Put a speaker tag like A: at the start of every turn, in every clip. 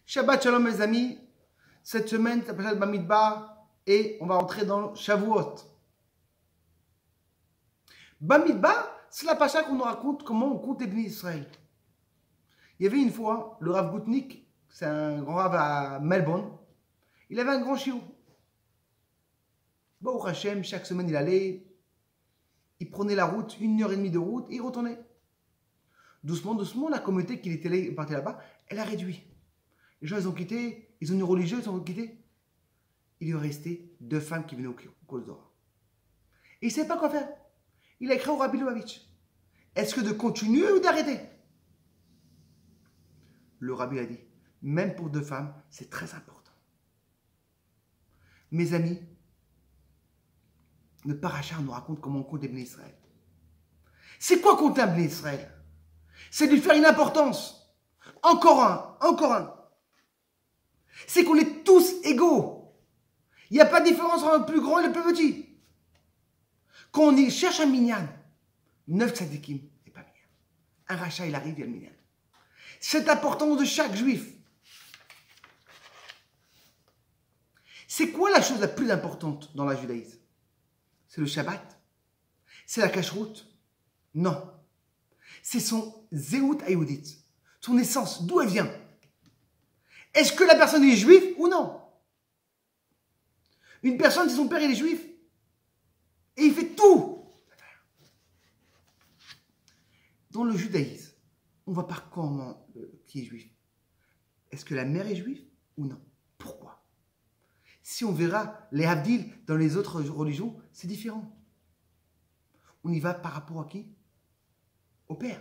A: Shabbat Shalom mes amis, cette semaine c'est la Bamidbar et on va entrer dans Shavuot. Bamidbar, c'est la pacha qu'on nous raconte comment on compte les bénis Israël. Il y avait une fois le Rav Goutnik, c'est un grand Rav à Melbourne, il avait un grand chiot. Baruch Hashem, chaque semaine il allait, il prenait la route, 1h30 de route et il retournait. Doucement, doucement, la communauté qui était partie là-bas, elle a réduit. Les gens, ils ont quitté, ils ont une religieuse, ils ont quitté. Il lui restait 2 femmes qui venaient au Kol Zohar. Et il ne savait pas quoi faire. Il a écrit au Rabbi Lubavitch. Est-ce que de continuer ou d'arrêter? Le Rabbi a dit, même pour 2 femmes, c'est très important. Mes amis, le Parachar nous raconte comment on compte les Bnei Israël. C'est quoi compter un Bnei Israël? C'est lui faire une importance. Encore un, encore un. C'est qu'on est tous égaux. Il n'y a pas de différence entre le plus grand et le plus petit. Quand on cherche un minyan, 9 tzadikim, c'est pas minyan. Un rachat, il arrive, il y a le minyan. C'est l'importance de chaque juif. C'est quoi la chose la plus importante dans la judaïsme? C'est le Shabbat? C'est la cacheroute? Non. C'est son zéout haïoudite, son essence, d'où elle vient. Est-ce que la personne est juive ou non? Une personne, si son père il est juif, et il fait tout. Dans le judaïsme, on va par comment qui est juif. Est-ce que la mère est juive ou non? Pourquoi? Si on verra les Havdil dans les autres religions, c'est différent. On y va par rapport à qui? Au père.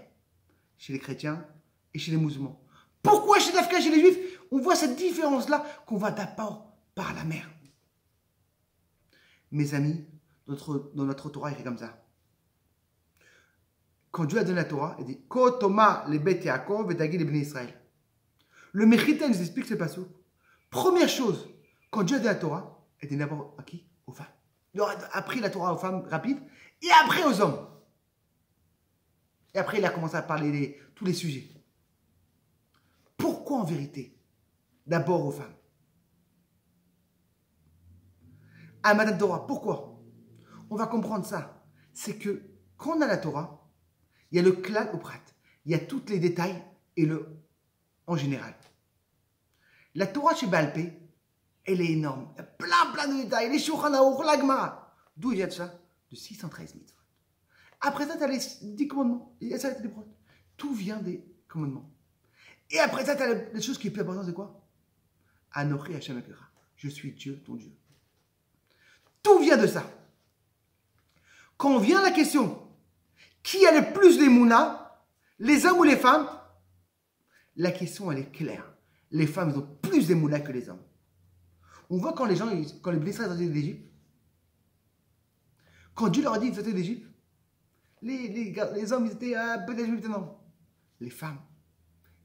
A: Chez les chrétiens et chez les musulmans. Pourquoi chez l'Afrique, chez les juifs, on voit cette différence-là qu'on va d'abord par la mère? Mes amis, dans notre Torah, il est comme ça. Quand Dieu a donné la Torah, il dit Ko Toma le Bet Yaakov et Dagi le Bnei Israël. Le Mechita nous explique ce passage. Première chose, quand Dieu a donné la Torah, il dit d'abord à qui? Aux femmes. Il a appris la Torah aux femmes rapide et après aux hommes. Et après, il a commencé à parler de tous les sujets. Pourquoi en vérité? D'abord aux femmes. À Madame Torah, pourquoi? On va comprendre ça. C'est que quand on a la Torah, il y a le klal au prat. Il y a tous les détails et le en général. La Torah chez Baal Pé, elle est énorme. Il y a plein de détails. Les Shulchan Aruch, l'Agma. D'où il vient de ça? De 613 mitzvot. Après ça, tu as les 10 commandements. Et ça, les prophètes. Tout vient des commandements. Et après ça, tu as les choses qui sont plus importantes, c'est quoi? Anochi Hashem Ekecha. Je suis Dieu, ton Dieu. Tout vient de ça. Quand on vient à la question, qui a le plus d'émouna, les hommes ou les femmes? La question, elle est claire. Les femmes, ils ont plus d'émouna que les hommes. On voit quand les gens, quand les blessés sont sortis d'Égypte, quand Dieu leur a dit de sortir d'Égypte, les hommes, ils étaient peut-être maintenant. Les femmes,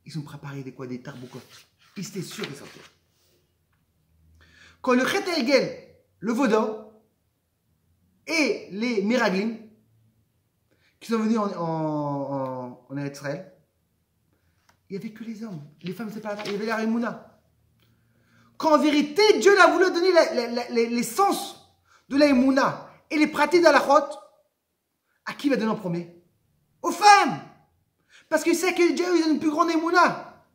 A: ils ont préparé des tarboucotes. Ils étaient sûrs de sortir. Quand le Chet Egel, le veau d'or, et les Miraglim, qui sont venus en Israël, il n'y avait que les hommes. Les femmes, c'est pas. Il y avait la Rémouna. Quand en vérité, Dieu a voulu donner l'essence de la Rémouna et les pratiques de la chôte, à qui il va donner en premier? Aux femmes! Parce qu'il sait que Dieu il donne une plus grande émouna.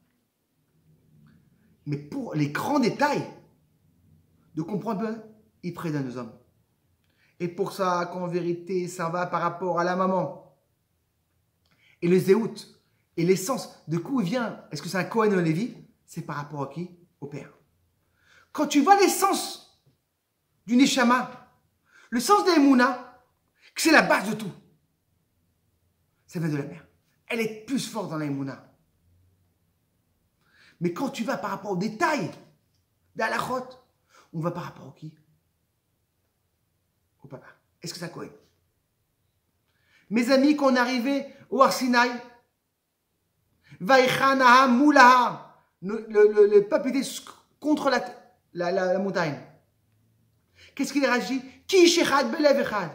A: Mais pour les grands détails, de comprendre, il prédonne aux hommes. Et pour ça, qu'en vérité, ça va par rapport à la maman. Et le zéout, et l'essence, de où il vient, est-ce que c'est un Kohen ou un Lévi? C'est par rapport à qui? Au père. Quand tu vois l'essence du Neshama, le sens de l'Emouna, que c'est la base de tout, ça vient de la mère. Elle est plus forte dans l'Emouna. Mais quand tu vas par rapport aux détails de la chôte, on va par rapport à qui? Au papa. Est-ce que ça coïncide? Mes amis, quand on est arrivé au Har Sinaï, Vaïchanaha Moulaha, le peuple était contre la montagne. Qu'est-ce qu'il a réagi? Ki shechad belev echad.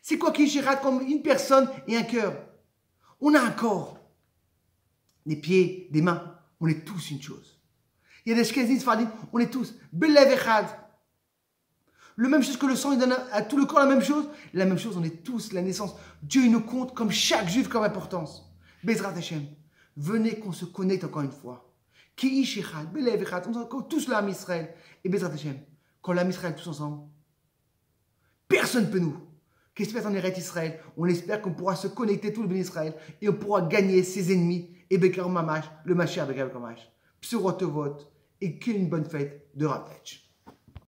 A: C'est quoi ki shechad? Comme une personne et un cœur. On a un corps, des pieds, des mains. On est tous une chose. Il y a des Ashkenazim, Sfaradim, on est tous. Belev Echad. Le même chose que le sang, il donne à tout le corps la même chose. La même chose, on est tous, la naissance. Dieu, il nous compte comme chaque juif comme importance. Bezrat Hashem. Venez qu'on se connecte encore une fois. Ki'ish Echad, Belev Echad. On est tous l'âme Israël. Et Bezrat Hashem. Quand l'âme Israël tous ensemble, personne ne peut nous. Qu'est-ce qui se passe en Eretz Israël? On espère qu'on pourra se connecter tout le bien Israël et on pourra gagner ses ennemis. Et Bekar Mamash, le Mashiach Bekar Mamash. Psurot Tovot. Et qu'une bonne fête de Rav Fetch.